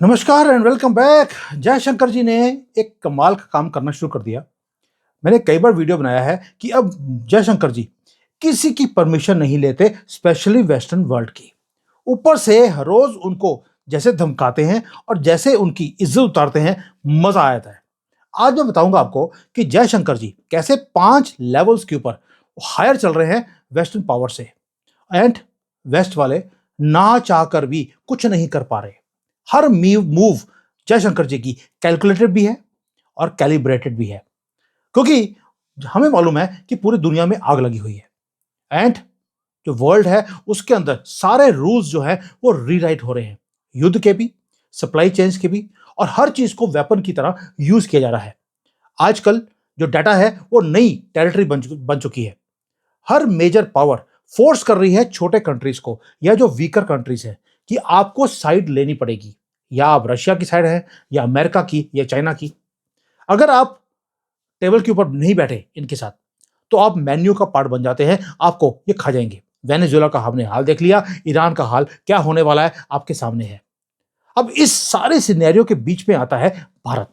नमस्कार and welcome back. Jaishankar जी ने एक कमाल का काम करना शुरू कर दिया। मैंने कई बार वीडियो बनाया है कि अब जयशंकर जी किसी की परमिशन नहीं लेते, स्पेशली वेस्टर्न वर्ल्ड की। ऊपर से हर रोज उनको जैसे धमकाते हैं और जैसे उनकी इज्जत उतारते हैं, मजा आ जाता है। आज मैं बताऊंगा आपको कि जयशंकर जी कैसे 5 लेवल्स के ऊपर हायर चल रहे हैं वेस्टर्न पावर से, एंड वेस्ट वाले ना चाहकर भी कुछ नहीं कर पा रहे। हर मूव जयशंकर जी की कैलकुलेटेड भी है और कैलिब्रेटेड भी है, क्योंकि हमें मालूम है कि पूरी दुनिया में आग लगी हुई है एंड जो वर्ल्ड है उसके अंदर सारे रूल्स जो है वो रीराइट हो रहे हैं, युद्ध के भी, सप्लाई चेन्स के भी, और हर चीज को वेपन की तरह यूज किया जा रहा है। आजकल जो डाटा है वो नई टेरिटरी बन चुकी है। हर मेजर पावर फोर्स कर रही है छोटे कंट्रीज को या जो वीकर कंट्रीज है कि आपको साइड लेनी पड़ेगी, या आप रशिया की साइड है या अमेरिका की या चाइना की। अगर आप टेबल के ऊपर नहीं बैठे इनके साथ तो आप मेन्यू का पार्ट बन जाते हैं, आपको ये खा जाएंगे। वेनेजुएला का हमने हाल देख लिया, ईरान का हाल क्या होने वाला है आपके सामने है। अब इस सारे सिनेरियो के बीच में आता है भारत।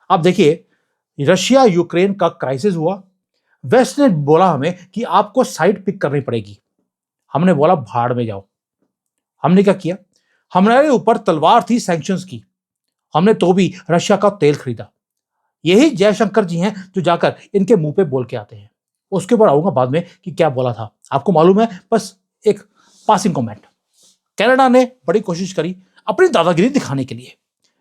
आप देखिए, रशिया यूक्रेन का क्राइसिस हुआ, वेस्ट ने बोला हमें कि आपको साइड पिक करनी पड़ेगी। हमने बोला भाड़ में जाओ। हमने क्या किया? हमारे ऊपर तलवार थी सैंक्शंस की, हमने तो भी रशिया का तेल खरीदा। यही जयशंकर जी हैं जो जाकर इनके मुंह पे बोल के आते हैं। उसके ऊपर आऊंगा बाद में कि क्या बोला था, आपको मालूम है। बस एक पासिंग कमेंट, कनाडा ने बड़ी कोशिश करी अपनी दादागिरी दिखाने के लिए।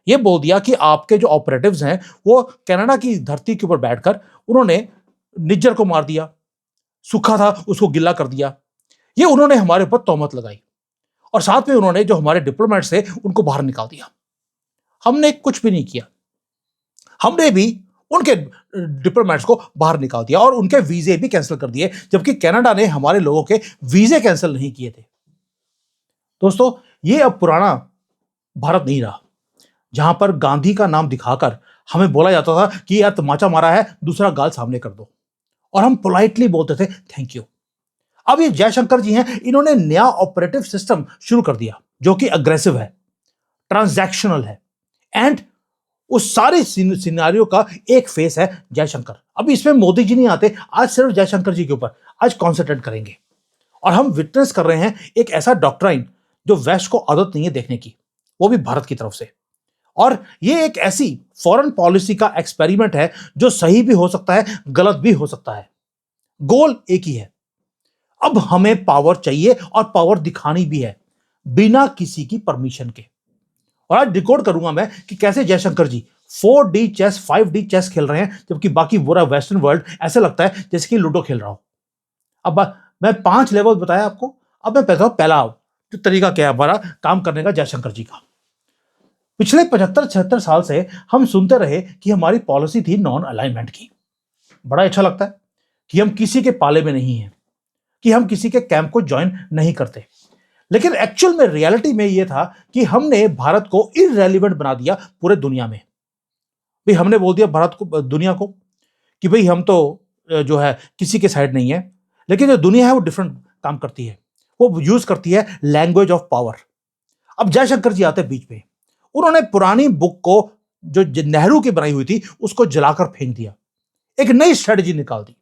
यह बोल दिया कि आपके जो ऑपरेटिव्स हैं वो कनाडा की धरती के ऊपर बैठकर उन्होंने निज्जर को मार दिया, सूखा था उसको गिला कर दिया। ये उन्होंने हमारे ऊपर तोहमत लगाई और साथ में उन्होंने जो हमारे डिप्लोमेट्स थे उनको बाहर निकाल दिया। हमने कुछ भी नहीं किया, हमने भी उनके डिप्लोमेट्स को बाहर निकाल दिया और उनके वीजे भी कैंसिल कर दिए, जबकि कनाडा ने हमारे लोगों के वीजे कैंसिल नहीं किए थे। दोस्तों, ये अब पुराना भारत नहीं रहा जहां पर गांधी का नाम दिखाकर हमें बोला जाता था कि यार तमाचा मारा है, दूसरा गाल सामने कर दो, और हम पोलाइटली बोलते थे थैंक यू। अब ये जयशंकर जी हैं, इन्होंने नया ऑपरेटिव सिस्टम शुरू कर दिया जो कि अग्रेसिव है, ट्रांजैक्शनल है, एंड उस सारे सिनारियो का एक फेस है जयशंकर। अब इसमें मोदी जी नहीं आते, आज सिर्फ जयशंकर जी के ऊपर आज कॉन्सेंट्रेट करेंगे। और हम विटनेस कर रहे हैं एक ऐसा डॉक्ट्राइन जो वेस्ट को आदत नहीं है देखने की, वो भी भारत की तरफ से। और ये एक ऐसी फॉरेन पॉलिसी का एक्सपेरिमेंट है जो सही भी हो सकता है, गलत भी हो सकता है। गोल एक ही है, अब हमें पावर चाहिए और पावर दिखानी भी है बिना किसी की परमिशन के। और आज डिकोड करूंगा मैं कि कैसे जयशंकर जी 4D चेस 5D चेस खेल रहे हैं, जबकि बाकी पूरा वेस्टर्न वर्ल्ड ऐसे लगता है जैसे कि लूडो खेल रहा हो। अब मैं 5 लेवल बताया आपको, अब मैं कहता हूं पहला जो तरीका क्या है हमारा काम करने का जयशंकर जी का। पिछले 75-76 साल से हम सुनते रहे कि हमारी पॉलिसी थी नॉन अलाइनमेंट की। बड़ा अच्छा लगता है कि हम किसी के पाले में नहीं हैं, कि हम किसी के कैंप को ज्वाइन नहीं करते। लेकिन एक्चुअल में रियलिटी में यह था कि हमने भारत को इररेलेवेंट बना दिया पूरे दुनिया में। भाई हमने बोल दिया भारत को, दुनिया को, कि भाई हम तो जो है किसी के साइड नहीं है। लेकिन जो दुनिया है वो डिफरेंट काम करती है, वो यूज करती है लैंग्वेज ऑफ पावर। अब जयशंकर जी आते बीच में, उन्होंने पुरानी बुक को जो नेहरू की बनाई हुई थी उसको जलाकर फेंक दिया, एक नई स्ट्रेटजी निकाल दी।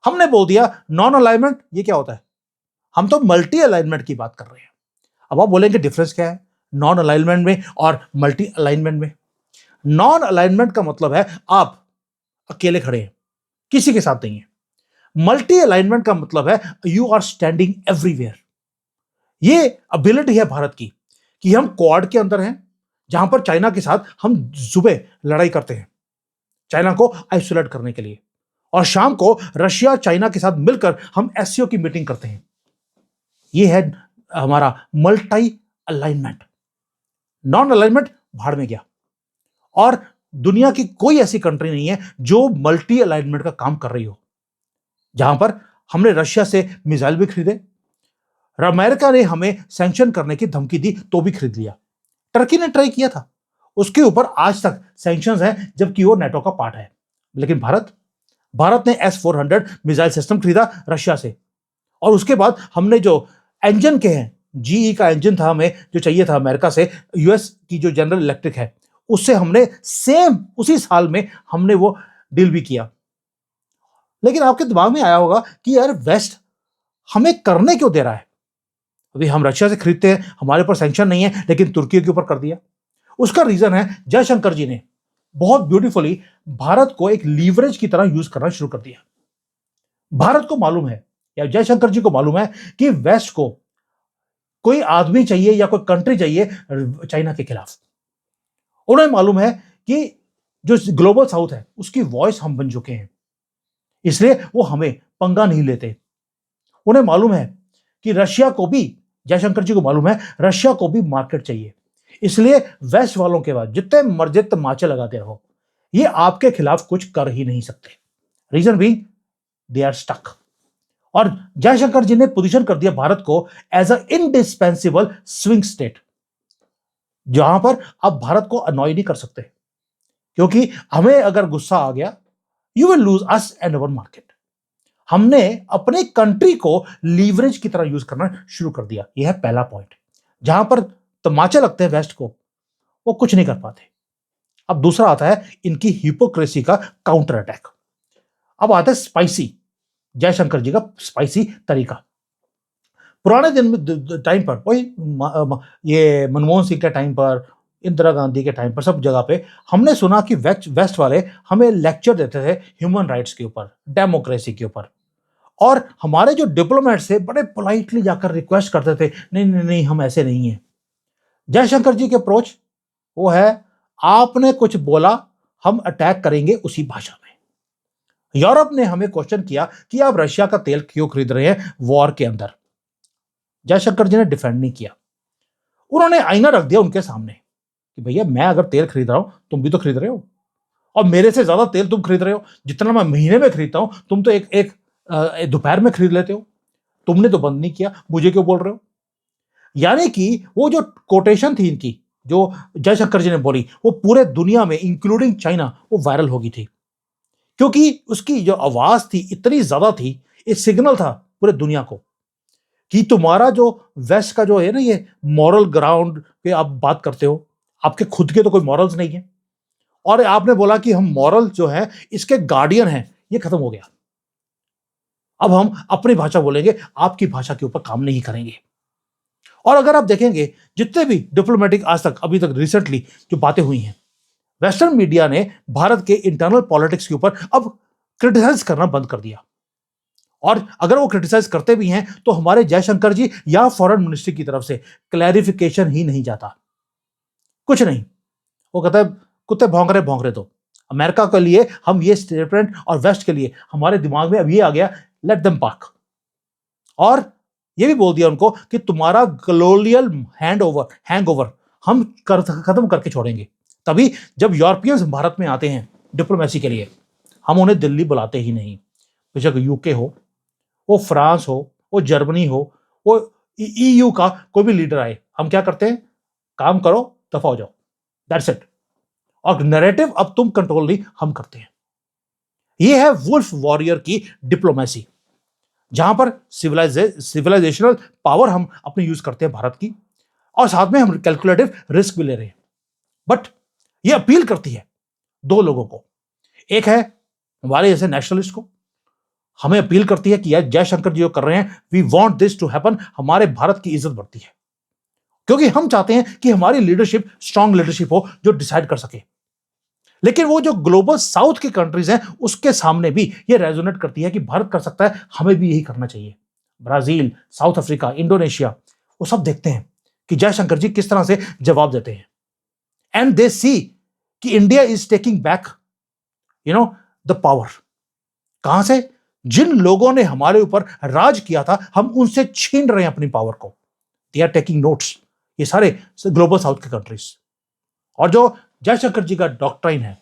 हमने बोल दिया नॉन अलाइनमेंट ये क्या होता है, हम तो मल्टी अलाइनमेंट की बात कर रहे हैं। अब आप बोलेंगे डिफरेंस क्या है नॉन अलाइनमेंट में और मल्टी अलाइनमेंट में? नॉन अलाइनमेंट का मतलब है आप अकेले खड़े हैं, किसी के साथ नहीं है। मल्टी अलाइनमेंट का मतलब है यू आर स्टैंडिंग एवरीवेयर। ये एबिलिटी है भारत की कि हम क्वाड के अंदर हैं, जहां पर चाइना के साथ हम सुबह लड़ाई करते हैं चाइना को आइसोलेट करने के लिए, और शाम को रशिया चाइना के साथ मिलकर हम एससीओ की मीटिंग करते हैं। यह है हमारा मल्टी अलाइनमेंट। नॉन अलाइनमेंट भाड़ में गया, और दुनिया की कोई ऐसी कंट्री नहीं है जो मल्टी अलाइनमेंट का काम कर रही हो। जहां पर हमने रशिया से मिसाइल भी खरीदे, अमेरिका ने हमें सैंक्शन करने की धमकी दी तो भी खरीद लिया, टर्की ने ट्राई किया था, उसके ऊपर आज तक सैंक्शंस हैं जबकि वो नेटो का पार्ट है। लेकिन भारत ने S-400 मिसाइल सिस्टम खरीदा रशिया से, और उसके बाद हमने जो इंजन के हैं जीई का इंजन था हमें जो चाहिए था अमेरिका से, यूएस की जो जनरल इलेक्ट्रिक है उससे हमने सेम उसी साल में हमने वो डील भी किया। लेकिन आपके दिमाग में आया होगा कि यार वेस्ट हमें करने क्यों दे रहा है? अभी हम रशिया से खरीदते हैं, हमारे ऊपर सैंक्शन नहीं है, लेकिन तुर्की के ऊपर कर दिया। उसका रीजन है जयशंकर जी ने बहुत ब्यूटीफुली भारत को एक लीवरेज की तरह यूज करना शुरू कर दिया। भारत को मालूम है या जयशंकर जी को मालूम है कि वेस्ट को कोई आदमी चाहिए या कोई कंट्री चाहिए चाइना के खिलाफ। उन्हें मालूम है कि जो ग्लोबल साउथ है उसकी वॉइस हम बन चुके हैं, इसलिए वो हमें पंगा नहीं लेते। उन्हें मालूम है कि रशिया को भी, जयशंकर जी को मालूम है रशिया को भी मार्केट चाहिए, इसलिए वेस्ट वालों के बाद जितने मर्जी तमाचे लगाते रहो, ये आपके खिलाफ कुछ कर ही नहीं सकते। रीजन भी दे आर स्टक। और जयशंकर जी ने पोजीशन कर दिया भारत को as a indispensable swing state, जहां पर आप भारत को अनॉय नहीं कर सकते, क्योंकि हमें अगर गुस्सा आ गया, you will lose us and our market. हमने अपने कंट्री को लीवरेज की तरह यूज करना शुरू कर दिया। यह है पहला पॉइंट, जहां पर तमाचे लगते हैं वेस्ट को, वो कुछ नहीं कर पाते। अब दूसरा आता है इनकी हिपोक्रेसी का काउंटर अटैक। अब आता है स्पाइसी, जयशंकर जी का स्पाइसी तरीका। पुराने दिन में टाइम पर वही ये मनमोहन सिंह के टाइम पर, इंदिरा गांधी के टाइम पर, सब जगह पे हमने सुना कि वेस्ट वाले हमें लेक्चर देते थे ह्यूमन राइट्स के ऊपर, डेमोक्रेसी के ऊपर। और हमारे जो डिप्लोमेट्स थे बड़े पोलाइटली जाकर रिक्वेस्ट करते थे, नहीं नहीं नहीं हम ऐसे नहीं हैं। जयशंकर जी की अप्रोच वो है, आपने कुछ बोला हम अटैक करेंगे उसी भाषा में। यूरोप ने हमें क्वेश्चन किया कि आप रशिया का तेल क्यों खरीद रहे हैं वॉर के अंदर। जयशंकर जी ने डिफेंड नहीं किया, उन्होंने आईना रख दिया उनके सामने कि भैया मैं अगर तेल खरीद रहा हूं तुम भी तो खरीद रहे हो, और मेरे से ज्यादा तेल तुम खरीद रहे हो। जितना मैं महीने में खरीदता हूं तुम तो एक दोपहर में खरीद लेते हो। तुमने तो बंद नहीं किया, मुझे क्यों बोल रहे हो? यानी कि वो जो कोटेशन थी इनकी, जो जयशंकर जी ने बोली, वो पूरे दुनिया में इंक्लूडिंग चाइना वो वायरल हो गई थी, क्योंकि उसकी जो आवाज थी इतनी ज्यादा थी, एक सिग्नल था पूरे दुनिया को कि तुम्हारा जो वेस्ट का जो है ना ये मॉरल ग्राउंड पे आप बात करते हो, आपके खुद के तो कोई मॉरल्स नहीं है, और आपने बोला कि हम मॉरल जो है इसके गार्डियन हैं, ये खत्म हो गया। अब हम अपनी भाषा बोलेंगे, आपकी भाषा के ऊपर काम नहीं करेंगे। और अगर आप देखेंगे जितने भी डिप्लोमेटिक आज तक अभी तक रिसेंटली जो बातें हुई हैं, वेस्टर्न मीडिया ने भारत के इंटरनल पॉलिटिक्स के ऊपर अब क्रिटिसाइज करना बंद कर दिया। और अगर वो क्रिटिसाइज करते भी हैं तो हमारे जयशंकर जी या फॉरेन मिनिस्ट्री की तरफ से क्लैरिफिकेशन ही नहीं जाता, कुछ नहीं। वो कहता है कुत्ते भौंक रहे तो। अमेरिका के लिए हम ये स्टेटमेंट, और वेस्ट के लिए हमारे दिमाग में अब ये आ गया, लेट देम पार्क। और ये भी बोल दिया उनको कि तुम्हारा कलोनियल हैंगओवर हम खत्म करके छोड़ेंगे। तभी जब यूरोपियंस भारत में आते हैं डिप्लोमेसी के लिए, हम उन्हें दिल्ली बुलाते ही नहीं। बेशक यूके हो, वो फ्रांस हो, वो जर्मनी हो, वो ईयू का कोई भी लीडर आए, हम क्या करते हैं, काम करो दफा हो जाओ, दैट्स इट। और नैरेटिव अब तुम कंट्रोल नहीं, हम करते हैं। ये है वुल्फ वॉरियर की डिप्लोमेसी, जहां पर सिविलाइजेशनल पावर हम अपने यूज करते हैं भारत की, और साथ में हम कैलकुलेटिव रिस्क भी ले रहे हैं। बट ये अपील करती है दो लोगों को, एक है हमारे जैसे नेशनलिस्ट को, हमें अपील करती है कि यार जयशंकर जी जो कर रहे हैं, we want this to happen, हमारे भारत की इज्जत बढ़ती है, क्योंकि हम चाहते हैं कि हमारी लीडरशिप स्ट्रांग लीडरशिप हो जो डिसाइड कर सके। लेकिन वो जो ग्लोबल साउथ की कंट्रीज हैं उसके सामने भी ये रेजोनेट करती है कि भारत कर सकता है, हमें भी यही करना चाहिए। ब्राजील, साउथ अफ्रीका, इंडोनेशिया, वो सब देखते हैं कि जयशंकर जी किस तरह से जवाब देते हैं, एंड दे सी कि India is taking back the power. कहां से? जिन लोगों ने हमारे ऊपर राज किया था, हम उनसे छीन रहे हैं अपनी पावर को। दे आर टेकिंग नोट्स, ये सारे ग्लोबल साउथ के कंट्रीज। और जो जयशंकर जी का डॉक्ट्राइन है,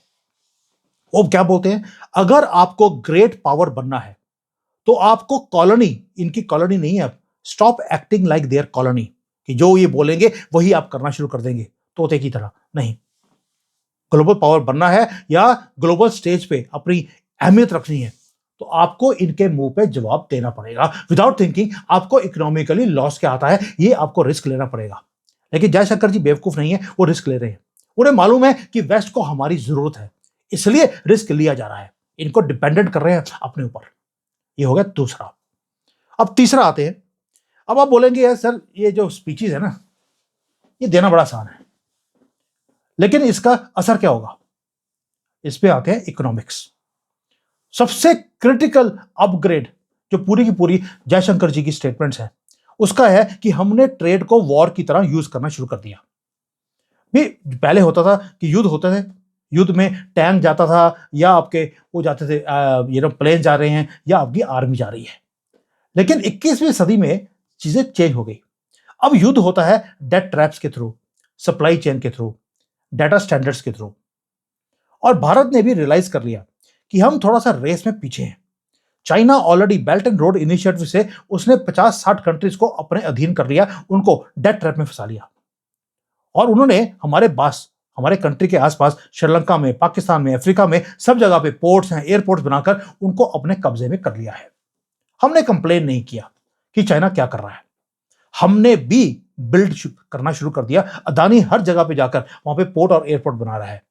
वो क्या बोलते हैं, अगर आपको ग्रेट पावर बनना है तो आपको कॉलोनी, इनकी कॉलोनी नहीं है, stop acting like their colony, कि जो ये बोलेंगे वही आप करना शुरू कर देंगे तोते की तरह। नहीं, ग्लोबल पावर बनना है या ग्लोबल स्टेज पे अपनी अहमियत रखनी है तो आपको इनके मुंह पे जवाब देना पड़ेगा। विदाउट थिंकिंग आपको इकोनॉमिकली लॉस क्या आता है, ये आपको रिस्क लेना पड़ेगा। लेकिन जयशंकर जी बेवकूफ नहीं है, वो रिस्क ले रहे हैं। उन्हें मालूम है कि वेस्ट को हमारी जरूरत है, इसलिए रिस्क लिया जा रहा है। इनको डिपेंडेंट कर रहे हैं अपने ऊपर। ये हो गया दूसरा। अब तीसरा आते हैं। अब आप बोलेंगे यार सर, ये जो स्पीचेस है ना, ये देना बड़ा आसान है, लेकिन इसका असर क्या होगा? इस पे आते हैं इकोनॉमिक्स। सबसे क्रिटिकल अपग्रेड जो पूरी की पूरी जयशंकर जी की स्टेटमेंट्स है, उसका है कि हमने ट्रेड को वॉर की तरह यूज करना शुरू कर दिया। भी पहले होता था कि युद्ध होते थे, युद्ध में टैंक जाता था, या आपके वो जाते थे, प्लेन जा रहे हैं, या आपकी आर्मी जा रही है। लेकिन 21वीं सदी में चीजें चेंज हो गई। अब युद्ध होता है डेट ट्रैप्स के थ्रू, सप्लाई चेन के थ्रू, डाटा स्टैंडर्ड्स के थ्रू। और भारत ने भी रियलाइज कर लिया कि हम थोड़ा सा रेस में पीछे हैं। China already belt and road initiative से उसने 50-60 कंट्रीज को अपने अधीन कर लिया, उनको डेट ट्रैप में फंसा लिया। और उन्होंने हमारे कंट्री के आसपास श्रीलंका में, पाकिस्तान में, अफ्रीका में सब जगह पे पोर्ट्स हैं, एयरपोर्ट्स बनाकर उनको अपने कब्जे में कर लिया है। हमने कंप्लेन नहीं किया कि चाइना क्या कर रहा है, हमने भी बिल्ड करना शुरू कर दिया। अदानी हर जगह पे जाकर वहां पे पोर्ट और एयरपोर्ट बना रहा है।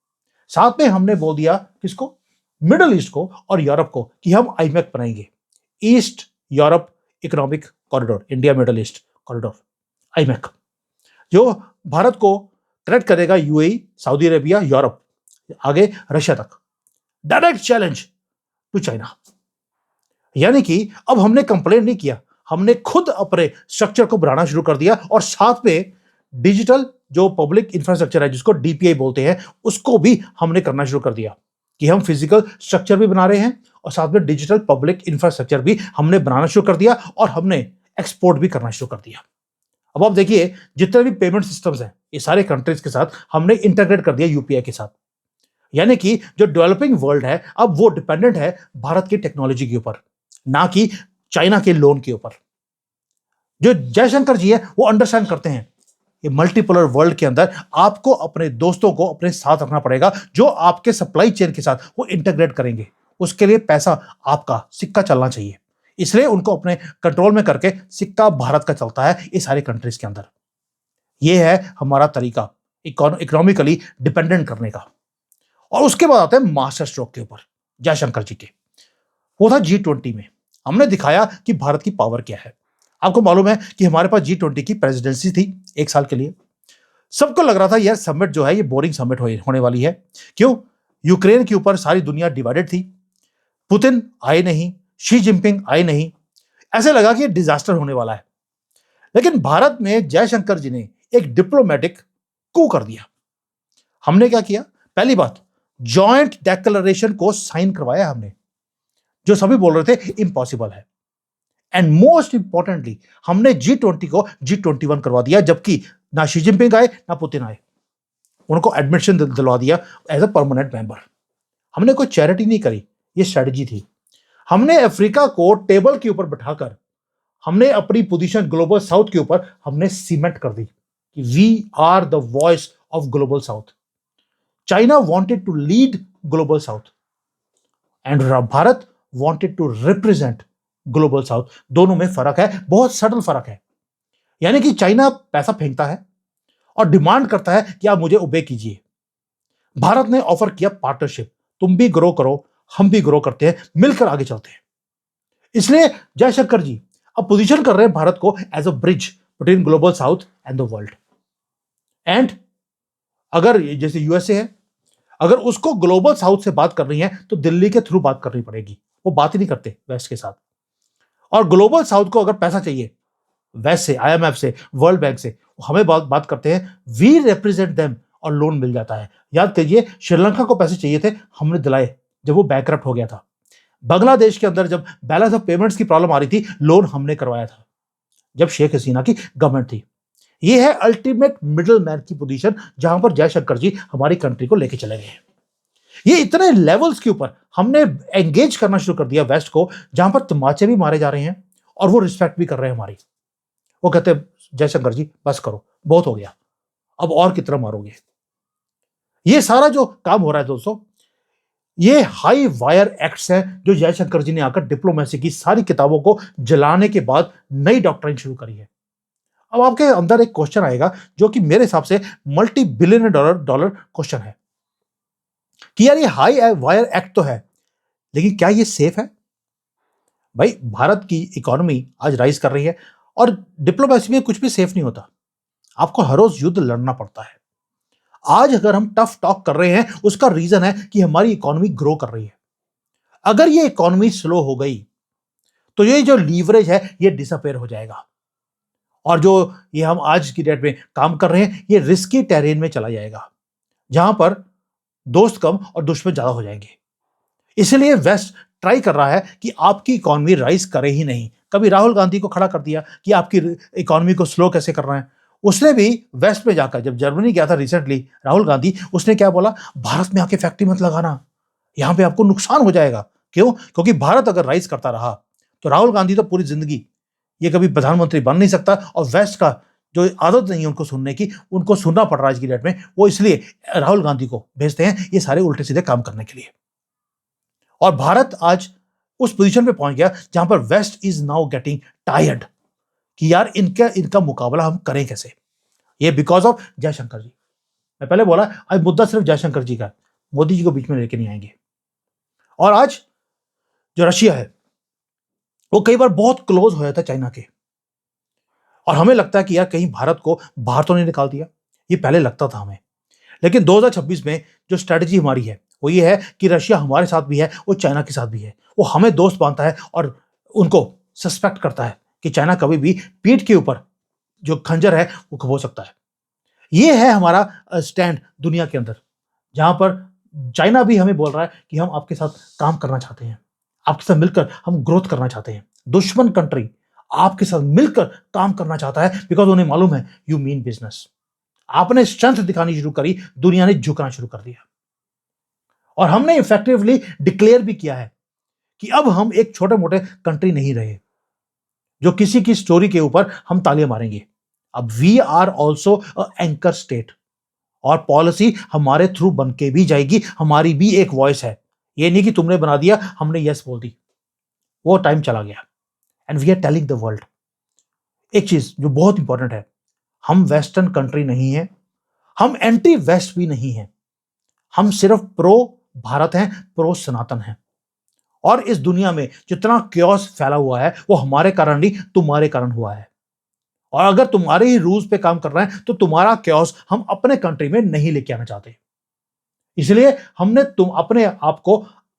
साथ में हमने बोल दिया किसको? मिडल ईस्ट को और यूरोप को कि हम आईमैक बनाएंगे, east Europe economic corridor, India Middle East corridor, IMEC, जो भारत को कनेक्ट करेगा यूएई, सऊदी अरेबिया, यूरोप, आगे रशिया तक। Direct challenge to China. यानी कि अब हमने कंप्लेन नहीं किया, हमने खुद अपने स्ट्रक्चर को बढ़ाना शुरू कर दिया। और साथ में डिजिटल जो पब्लिक इंफ्रास्ट्रक्चर है, जिसको डीपीआई बोलते हैं, उसको भी हमने करना शुरू कर दिया कि हम फिजिकल स्ट्रक्चर भी बना रहे हैं और साथ में डिजिटल पब्लिक इंफ्रास्ट्रक्चर भी हमने बनाना शुरू कर दिया, और हमने एक्सपोर्ट भी करना शुरू कर दिया। अब आप देखिए, जितने भी पेमेंट सिस्टम्स हैं, ये सारे कंट्रीज के साथ हमने इंटीग्रेट कर दिया यूपीआई के साथ। यानी कि जो डेवलपिंग वर्ल्ड है, अब वो डिपेंडेंट है भारत की टेक्नोलॉजी के ऊपर, ना कि चाइना के लोन के ऊपर। जो जयशंकर जी है वो अंडरस्टैंड करते हैं, ये मल्टीपोलर वर्ल्ड के अंदर आपको अपने दोस्तों को अपने साथ रखना पड़ेगा, जो आपके सप्लाई चेन के साथ वो इंटीग्रेट करेंगे। उसके लिए पैसा आपका सिक्का चलना चाहिए, इसलिए उनको अपने कंट्रोल में करके सिक्का भारत का चलता है ये सारी कंट्रीज के अंदर। ये है हमारा तरीका इकोनॉमिकली डिपेंडेंट करने का। और उसके बाद आते हैं मास्टर स्ट्रोक के ऊपर जयशंकर जी के। वो था G20 में। हमने दिखाया कि भारत की पावर क्या है। आपको मालूम है कि हमारे पास G20 की प्रेसिडेंसी थी 1 साल के लिए। सबको लग रहा था यार समिट जो है ये बोरिंग समिट होने वाली है। क्यों? यूक्रेन के ऊपर सारी दुनिया डिवाइडेड थी, पुतिन आए नहीं, शी जिनपिंग आए नहीं, ऐसे लगा कि डिजास्टर होने वाला है। लेकिन भारत में जयशंकर जी ने एक डिप्लोमेटिक कू कर दिया। हमने क्या किया? पहली बात, जॉइंट डेक्लेरेशन को साइन करवाया हमने, जो सभी बोल रहे थे इम्पॉसिबल है। एंड मोस्ट इंपॉर्टेंटली, हमने G20 को G21 करवा दिया, जबकि ना शी जिनपिंग आए ना पुतिन आए। उनको एडमिशन दिलवा दिया एज अ परमानेंट मेंबर। हमने कोई चैरिटी नहीं करी, ये स्ट्रेटजी थी। हमने अफ्रीका को टेबल के ऊपर बिठाकर हमने अपनी पोजीशन ग्लोबल साउथ के ऊपर हमने सीमेंट कर दी कि we are the voice of Global South. China wanted to lead Global South and Bharat wanted to represent Global South. दोनों में फर्क है, बहुत सटल फर्क है। यानी कि चाइना पैसा फेंकता है और डिमांड करता है कि आप मुझे ओबे कीजिए। भारत ने ऑफर किया पार्टनरशिप, तुम भी ग्रो करो, हम भी ग्रो करते हैं, मिलकर आगे चलते हैं। इसलिए जयशंकर जी अब पोजीशन कर रहे हैं भारत को as a bridge between Global South and the world. And अगर जैसे यूएसए है, अगर उसको ग्लोबल साउथ से बात करनी है तो दिल्ली के थ्रू बात करनी पड़ेगी। वो बात ही नहीं करते वेस्ट के साथ। और ग्लोबल साउथ को अगर पैसा चाहिए वेस्ट से, आईएमएफ से, वर्ल्ड बैंक से, हमें बात करते हैं, वी रिप्रेजेंट देम, और लोन मिल जाता है। याद करिए, श्रीलंका को पैसे चाहिए थे, हमने दिलाए जब वो बैंकरप्ट हो गया था। बांग्लादेश के अंदर जब बैलेंस ऑफ पेमेंट्स की प्रॉब्लम आ रही थी, लोन हमने करवाया था जब शेख हसीना की गवर्नमेंट थी। ये है अल्टीमेट मिडिल मैन की पोजीशन, जहां पर जयशंकर जी हमारी कंट्री को लेके चले गए हैं। ये इतने लेवल्स के ऊपर हमने एंगेज करना शुरू कर दिया वेस्ट को, जहां पर तमाचे भी मारे जा रहे हैं और वो रिस्पेक्ट भी कर रहे हैं हमारी। वो कहते हैं जयशंकर जी बस करो, बहुत हो गया, अब और कितना मारोगे। ये सारा जो काम हो रहा है दोस्तों, ये हाई वायर एक्ट्स हैं जो जयशंकर जी ने आकर डिप्लोमेसी की सारी किताबों को जलाने के बाद नई डॉक्ट्रिन शुरू करी है। अब आपके अंदर एक क्वेश्चन आएगा जो कि मेरे हिसाब से मल्टी बिलियन डॉलर क्वेश्चन है कि यार ये हाई वायर एक्ट तो है, लेकिन क्या ये सेफ है? भाई, भारत की इकोनॉमी आज राइज कर रही है और डिप्लोमेसी में कुछ भी सेफ नहीं होता। आपको हर रोज युद्ध लड़ना पड़ता है। आज अगर हम टफ टॉक कर रहे हैं, उसका रीजन है कि हमारी इकोनॉमी ग्रो कर रही है। अगर ये इकोनॉमी स्लो हो गई तो ये जो लीवरेज है ये डिसअपेयर हो जाएगा, और जो ये हम आज की डेट में काम कर रहे हैं ये रिस्की टेरेन में चला जाएगा, जहां पर दोस्त कम और दुश्मन ज्यादा हो जाएंगे। इसलिए वेस्ट ट्राई कर रहा है कि आपकी इकोनॉमी राइज करे ही नहीं। कभी राहुल गांधी को खड़ा कर दिया कि आपकी इकोनॉमी को स्लो कैसे कर रहे हैं। उसने भी वेस्ट में जाकर, जब जर्मनी गया था रिसेंटली राहुल गांधी, उसने क्या बोला, भारत में आके फैक्ट्री मत लगाना, यहां पे आपको नुकसान हो जाएगा। क्यों? क्योंकि भारत अगर राइज करता रहा तो राहुल गांधी तो पूरी जिंदगी ये कभी प्रधानमंत्री बन नहीं सकता, और वेस्ट का जो आदत नहीं है उनको सुनने की, उनको सुनना पड़ रहा है आज की डेट में, वो इसलिए राहुल गांधी को भेजते हैं ये सारे उल्टे सीधे काम करने के लिए। और भारत आज उस पोजीशन पे पहुंच गया जहां पर West is now getting tired कि यार इनका मुकाबला हम करें कैसे। ये बिकॉज ऑफ जयशंकर जी। मैं पहले बोला आज मुद्दा सिर्फ जयशंकर जी का है, मोदी जी को बीच में लेके नहीं आएंगे। और आज जो रशिया है वो कई बार बहुत क्लोज हो जाता है चाइना के, और हमें लगता है कि यार कहीं भारत को बाहर तो नहीं निकाल दिया। ये पहले लगता था हमें, लेकिन 2026 में जो स्ट्रेटजी हमारी है वो ये है कि रशिया हमारे साथ भी है, वो चाइना के साथ भी है। वो हमें दोस्त मानता है और उनको सस्पेक्ट करता है कि चाइना कभी भी पीठ के ऊपर जो खंजर है वो खबो सकता है। ये है हमारा स्टैंड दुनिया के अंदर, जहां पर चाइना भी हमें बोल रहा है कि हम आपके साथ काम करना चाहते हैं, आपके साथ मिलकर हम ग्रोथ करना चाहते हैं। दुश्मन कंट्री आपके साथ मिलकर काम करना चाहता है बिकॉज उन्हें मालूम है यू मीन बिजनेस। आपने स्ट्रेंथ दिखानी शुरू करी, दुनिया ने झुकना शुरू कर दिया। और हमने इफेक्टिवली डिक्लेयर भी किया है कि अब हम एक छोटे मोटे कंट्री नहीं रहे जो किसी की स्टोरी के ऊपर हम तालियां मारेंगे। अब we are also anchor state, और पॉलिसी हमारे थ्रू बन के भी जाएगी। हमारी भी एक वॉइस है, ये नहीं कि तुमने बना दिया हमने यस बोल दी। वो टाइम चला गया and we are telling the world एक चीज जो बहुत इंपॉर्टेंट है, हम वेस्टर्न कंट्री नहीं है, हम एंटी वेस्ट भी नहीं है, हम सिर्फ प्रो भारत हैं, प्रो सनातन हैं। और इस दुनिया में जितना क्योस फैला हुआ है वो हमारे कारण नहीं, तुम्हारे कारण हुआ है। और अगर तुम्हारे ही रूल्स पे काम कर रहे हैं तो तुम्हारा क्योस हम अपने कंट्री में नहीं लेके आना चाहते। इसलिए हमने तुम अपने आप को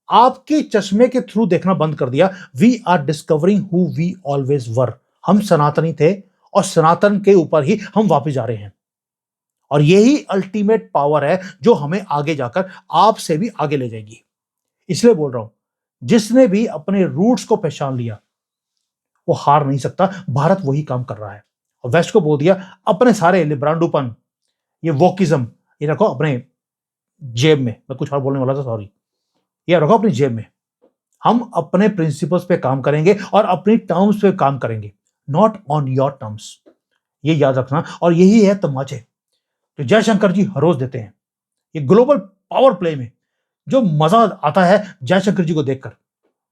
आपके चश्मे के थ्रू देखना बंद कर दिया। We are discovering who we always were. हम सनातनी थे और सनातन के ऊपर ही हम वापस जा रहे हैं, और यही अल्टीमेट पावर है जो हमें आगे जाकर आपसे भी आगे ले जाएगी। इसलिए बोल रहा हूं, जिसने भी अपने रूट्स को पहचान लिया वो हार नहीं सकता। भारत वही काम कर रहा है, और वेस्ट को बोल दिया अपने सारे लिब्रांडूपन, ये वोकिज्म, ये रखो अपने जेब में। मैं कुछ और बोलने वाला था, सॉरी। ये रखो अपनी जेब में। हम अपने प्रिंसिपल्स पे काम करेंगे और अपनी टर्म्स पे काम करेंगे, नॉट ऑन योर टर्म्स। ये याद रखना। और यही है तमाचे जो जयशंकर जी हर रोज देते हैं। ये ग्लोबल पावर प्ले में जो मजा आता है जयशंकर जी को देखकर,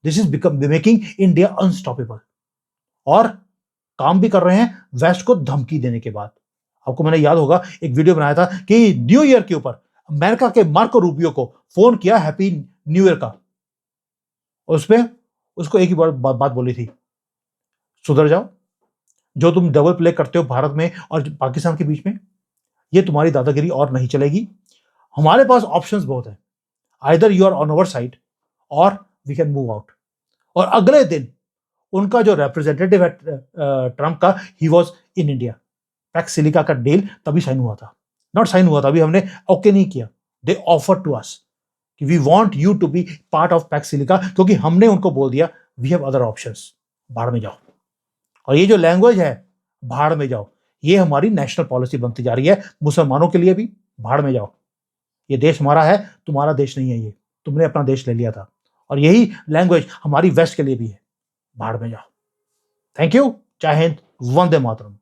this is become making India unstoppable. और काम भी कर रहे हैं वेस्ट को धमकी देने के बाद। आपको मैंने याद होगा एक वीडियो बनाया था कि न्यू ईयर के ऊपर अमेरिका के मार्को रूबियो को फोन किया हैप्पी न्यू ईयर का, उसमें उसको एक ही बात बोली थी, सुधर जाओ। जो तुम डबल प्ले करते हो भारत में और पाकिस्तान के बीच में, ये तुम्हारी दादागिरी और नहीं चलेगी। हमारे पास ऑप्शंस बहुत है, either you are on our side or we can move out. और अगले दिन उनका जो रिप्रेजेंटेटिव है ट्रंप का, he was in India. Pax Silica का डील तभी साइन हुआ था, नॉट साइन हुआ था अभी, हमने ओके नहीं किया। दे ऑफर टू अस कि we want you to be part of Pax Silica, क्योंकि हमने उनको बोल दिया वी हैव अदर ऑप्शंस, भाड़ में जाओ। और ये जो लैंग्वेज है भाड़ में जाओ, ये हमारी नेशनल पॉलिसी बनती जा रही है मुसलमानों के लिए भी। भाड़ में जाओ, ये देश हमारा है, तुम्हारा देश नहीं है, ये तुमने अपना देश ले लिया था। और यही लैंग्वेज हमारी वेस्ट के लिए भी है, भाड़ में जाओ। Thank you. जय हिंद, वंदे मातरम।